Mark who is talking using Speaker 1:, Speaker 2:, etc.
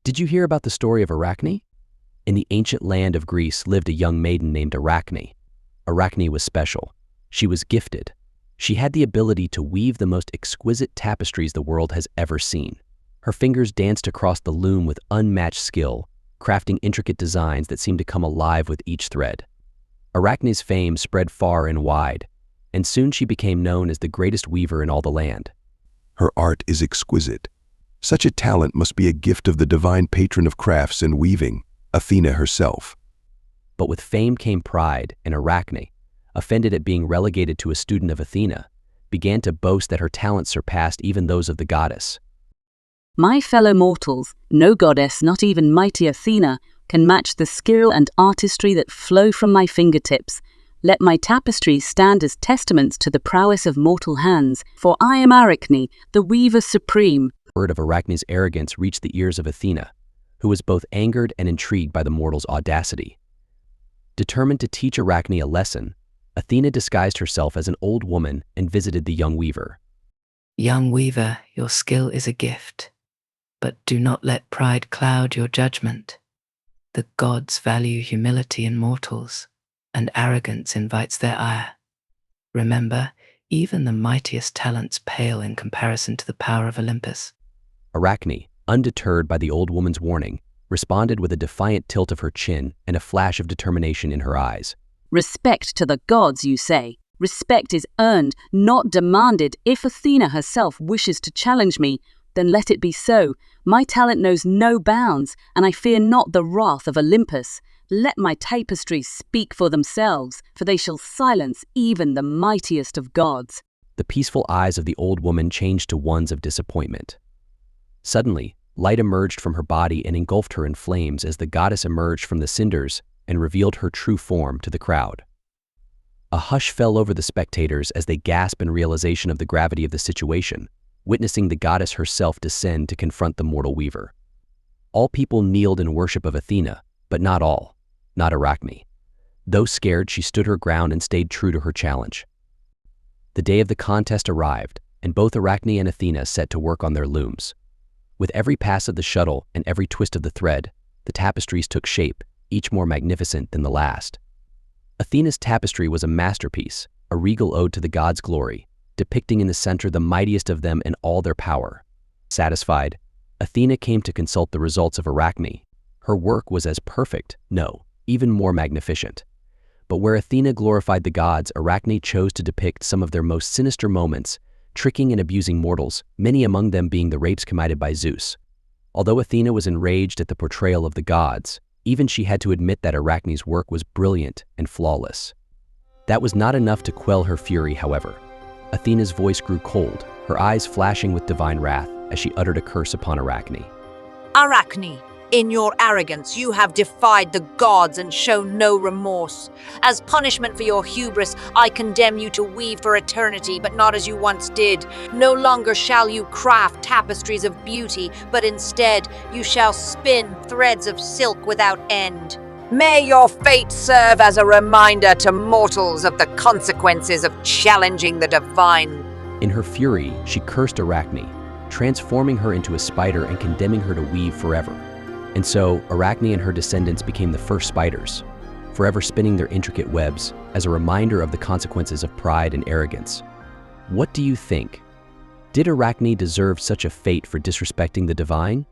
Speaker 1: Did you hear about the story of Arachne? In the ancient land of Greece lived a young maiden named Arachne. Arachne was special. She was gifted. She had the ability to weave the most exquisite tapestries the world has ever seen. Her fingers danced across the loom with unmatched skill, crafting intricate designs that seemed to come alive with each thread. Arachne's fame spread far and wide, and soon she became known as the greatest weaver in all the land.
Speaker 2: Her art is exquisite. Such a talent must be a gift of the divine patron of crafts and weaving, Athena herself.
Speaker 1: But with fame came pride, and Arachne, offended at being relegated to a student of Athena, began to boast that her talents surpassed even those of the goddess.
Speaker 3: My fellow mortals, no goddess, not even mighty Athena, can match the skill and artistry that flow from my fingertips. Let my tapestries stand as testaments to the prowess of mortal hands, for I am Arachne, the weaver supreme.
Speaker 1: Word of Arachne's arrogance reached the ears of Athena, who was both angered and intrigued by the mortal's audacity. Determined to teach Arachne a lesson, Athena disguised herself as an old woman and visited the young weaver.
Speaker 4: Young weaver, your skill is a gift, but do not let pride cloud your judgment. The gods value humility in mortals, and arrogance invites their ire. Remember, even the mightiest talents pale in comparison to the power of Olympus.
Speaker 1: Arachne, undeterred by the old woman's warning, responded with a defiant tilt of her chin and a flash of determination in her eyes.
Speaker 3: Respect to the gods, you say? Respect is earned, not demanded. If Athena herself wishes to challenge me, then let it be so. My talent knows no bounds, and I fear not the wrath of Olympus. Let my tapestries speak for themselves, for they shall silence even the mightiest of gods.
Speaker 1: The peaceful eyes of the old woman changed to ones of disappointment. Suddenly, light emerged from her body and engulfed her in flames as the goddess emerged from the cinders and revealed her true form to the crowd. A hush fell over the spectators as they gasped in realization of the gravity of the situation, witnessing the goddess herself descend to confront the mortal weaver. All people kneeled in worship of Athena, but not all, not Arachne. Though scared, she stood her ground and stayed true to her challenge. The day of the contest arrived, and both Arachne and Athena set to work on their looms. With every pass of the shuttle and every twist of the thread, the tapestries took shape, each more magnificent than the last. Athena's tapestry was a masterpiece, a regal ode to the gods' glory, depicting in the center the mightiest of them in all their power. Satisfied, Athena came to consult the results of Arachne. Her work was as perfect, no, even more magnificent. But where Athena glorified the gods, Arachne chose to depict some of their most sinister moments, tricking and abusing mortals, many among them being the rapes committed by Zeus. Although Athena was enraged at the portrayal of the gods, even she had to admit that Arachne's work was brilliant and flawless. That was not enough to quell her fury, however. Athena's voice grew cold, her eyes flashing with divine wrath as she uttered a curse upon Arachne.
Speaker 5: Arachne, in your arrogance, you have defied the gods and shown no remorse. As punishment for your hubris, I condemn you to weave for eternity, but not as you once did. No longer shall you craft tapestries of beauty, but instead you shall spin threads of silk without end. May your fate serve as a reminder to mortals of the consequences of challenging the divine.
Speaker 1: In her fury, she cursed Arachne, transforming her into a spider and condemning her to weave forever. And so, Arachne and her descendants became the first spiders, forever spinning their intricate webs as a reminder of the consequences of pride and arrogance. What do you think? Did Arachne deserve such a fate for disrespecting the divine?